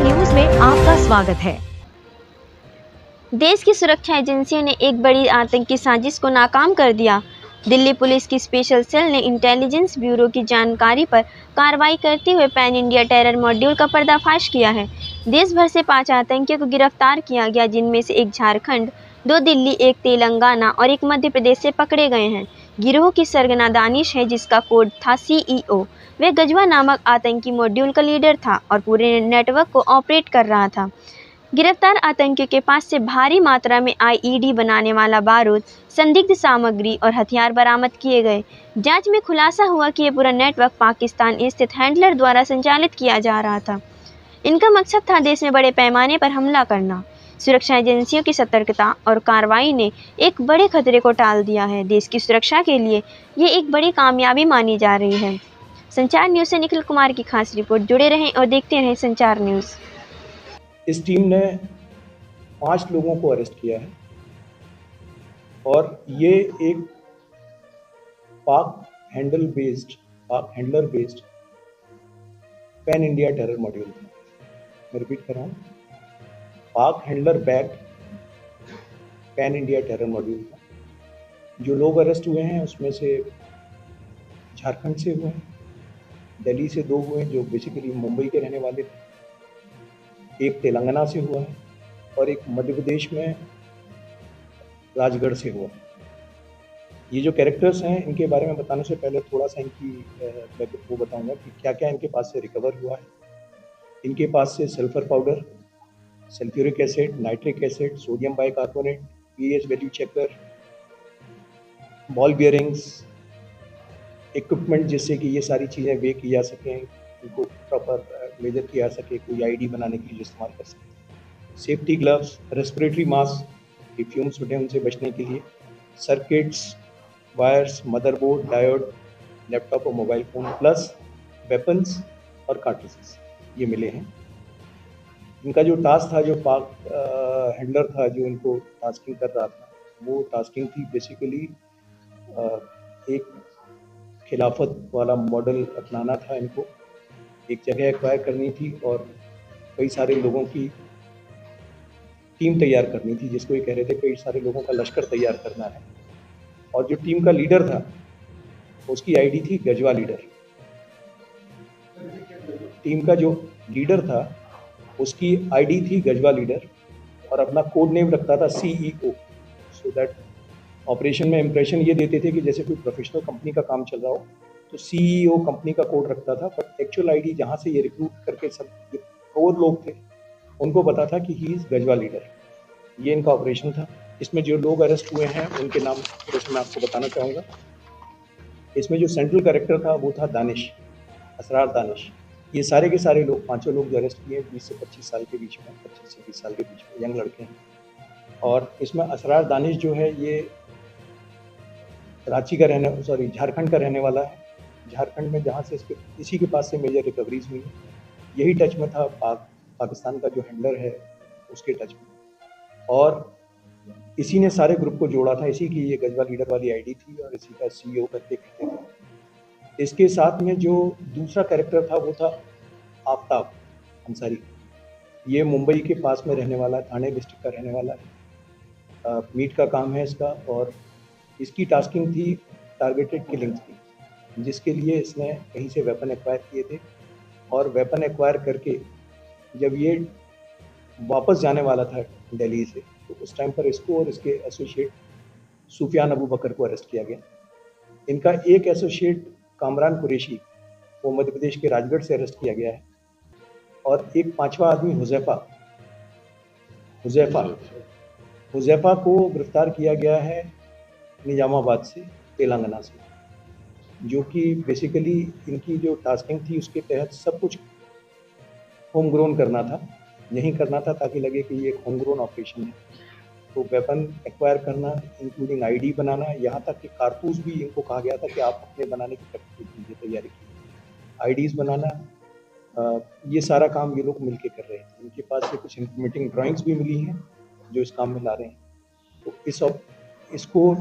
News में आपका स्वागत है। देश की सुरक्षा एजेंसियों ने एक बड़ी आतंकी साजिश को नाकाम कर दिया। दिल्ली पुलिस की स्पेशल सेल ने इंटेलिजेंस ब्यूरो की जानकारी पर कार्रवाई करते हुए पैन इंडिया टेरर मॉड्यूल का पर्दाफाश किया है। देश भर से 5 आतंकियों को गिरफ्तार किया गया, जिनमें से एक झारखंड, 2 दिल्ली, एक तेलंगाना और एक मध्य प्रदेश से पकड़े गए हैं। गिरोह की सरगना दानिश है, जिसका कोड था CEO। वह गजवा नामक आतंकी मॉड्यूल का लीडर था और पूरे नेटवर्क को ऑपरेट कर रहा था। गिरफ्तार आतंकियों के पास से भारी मात्रा में IED बनाने वाला बारूद, संदिग्ध सामग्री और हथियार बरामद किए गए। जांच में खुलासा हुआ कि यह पूरा नेटवर्क पाकिस्तान स्थित हैंडलर द्वारा संचालित किया जा रहा था। इनका मकसद था देश में बड़े पैमाने पर हमला करना। सुरक्षा एजेंसियों की सतर्कता और कार्रवाई ने एक बड़े खतरे को टाल दिया है। देश की सुरक्षा के लिए ये एक बड़ी कामयाबी मानी जा रही है। संचार न्यूज से निखिल कुमार की खास रिपोर्ट। जुड़े रहें और देखते रहें संचार न्यूज। इस टीम ने 5 लोगों को अरेस्ट किया है और ये एक पाक handler based pan India terror module था। मैं रिपीट कर रहा हूँ, पाक handler backed pan India terror module था। जो लोग अरेस्ट हुए हैं उसमें से झारखंड से हुए हैं, दिल्ली से 2 हुए हैं जो बेसिकली मुंबई के रहने वाले थे, एक तेलंगाना से हुआ है और एक मध्य प्रदेश में राजगढ़ से हुआ है। ये जो कैरेक्टर्स हैं, इनके बारे में बताने से पहले थोड़ा सा इनकी वो बताऊंगा कि क्या क्या इनके पास से रिकवर हुआ है। इनके पास से sulphur powder, sulphuric acid, nitric acid, sodium bicarbonate, pH value checker, ball bearings, equipment जिससे कि ये सारी चीज़ें वे की जा सकें, इनको प्रॉपर मेजर किया जा सके, कोई आईडी बनाने के लिए इस्तेमाल कर सकें, सेफ्टी ग्लव्स, रेस्पिरेटरी मास्क, कि फ्यूम्स उठे उनसे बचने के लिए, circuits, wires, motherboard, diode, laptop और मोबाइल फ़ोन, प्लस वेपन्स और कार्ट्रिजेस ये मिले हैं। इनका जो टास्क था, जो पाक हैंडलर था जो इनको टास्किंग कर रहा था, वो टास्किंग थी बेसिकली एक खिलाफत वाला मॉडल अपनाना था। इनको एक जगह एक्वायर करनी थी और कई सारे लोगों की टीम तैयार करनी थी, जिसको ये कह रहे थे कई सारे लोगों का लश्कर तैयार करना है। और जो टीम का लीडर था उसकी आईडी थी गजवा लीडर। टीम का जो लीडर था उसकी आईडी थी गजवा लीडर और अपना कोड नेम रखता था CEO। सो दैट ऑपरेशन में इंप्रेशन ये देते थे कि जैसे कोई प्रोफेशनल कंपनी का काम चल रहा हो तो CEO कंपनी का कोड रखता था, बट एक्चुअल आईडी जहाँ से ये रिक्रूट करके सब और लोग थे उनको पता था कि ही इज़ गजवा लीडर। ये इनका ऑपरेशन था। इसमें जो लोग अरेस्ट हुए हैं उनके नाम थोड़े से मैं आपको बताना चाहूँगा। इसमें जो सेंट्रल कैरेक्टर था वो था दानिश, असरार दानिश। ये सारे के सारे लोग, 5 लोग जो अरेस्ट किए 20 से 25 साल के बीच में, 25 से 20 साल के बीच में यंग लड़के हैं। और इसमें असरार दानिश जो है ये झारखंड का रहने वाला है। झारखंड में जहाँ से इसी के पास से मेजर रिकवरीज हुई है। यही टच में था पाकिस्तान का जो हैंडलर है उसके टच में, और इसी ने सारे ग्रुप को जोड़ा था। इसी की ये गजवा लीडर वाली आईडी थी और इसी का CEO करके कहते थे। इसके साथ में जो दूसरा कैरेक्टर था वो था आफ्ताब अंसारी। ये मुंबई के पास में रहने वाला, ठाणे डिस्ट्रिक्ट का रहने वाला है। मीट का काम है इसका और इसकी टास्किंग थी टारगेटेड किलिंग्स की, जिसके लिए इसने कहीं से वेपन एक्वायर किए थे। और वेपन एक्वायर करके जब ये वापस जाने वाला था दिल्ली से, तो उस टाइम पर इसको और इसके एसोसिएट सुफियान अबू बकर को अरेस्ट किया गया। इनका एक एसोसिएट कामरान कुरैशी, वो मध्य प्रदेश के राजगढ़ से अरेस्ट किया गया है। और एक 5वां आदमी हुज़ैफा को गिरफ्तार किया गया है निजामाबाद से, तेलंगाना से, जो कि बेसिकली इनकी जो टास्किंग थी उसके तहत सब कुछ होम ग्रोन करना था, यही करना था ताकि लगे कि ये एक होम ग्रोन ऑपरेशन है। तो वेपन एक्वायर करना, इंक्लूडिंग आईडी बनाना, यहाँ तक कि कारतूस भी इनको कहा गया था कि आप अपने बनाने की तैयारी कीजिए। आईडीज़ बनाना, ये सारा काम ये लोग मिलके कर रहे हैं। इनके पास से कुछ इंप्लीमेंटिंग ड्राइंग्स भी मिली हैं जो इस काम में ला रहे हैं। तो इसको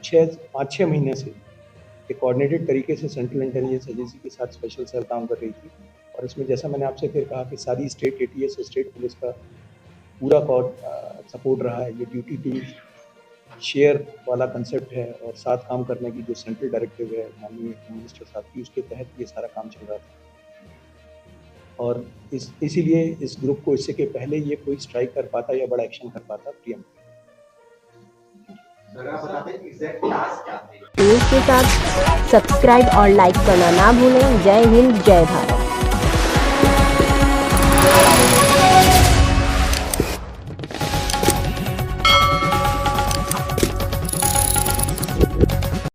5-6 महीने से एक कोऑर्डिनेटेड तरीके से सेंट्रल इंटेलिजेंस एजेंसी के साथ स्पेशल सेल काम कर रही थी और इसमें जैसा मैंने आपसे फिर कहा कि सारी स्टेट एटीएस स्टेट पुलिस का पूरा सपोर्ट रहा है। ये ड्यूटी टू शेयर वाला कंसेप्ट है और साथ काम करने की जो सेंट्रल डायरेक्टिव है माननीय होम मिनिस्टर साहब की, उसके तहत ये सारा काम चल रहा था। और इसीलिए इस ग्रुप को इससे के पहले ये कोई स्ट्राइक कर पाता या बड़ा एक्शन कर पाता प्रियम। न्यूज़ के साथ सब्सक्राइब और लाइक करना ना भूलें। जय हिंद, जय भारत।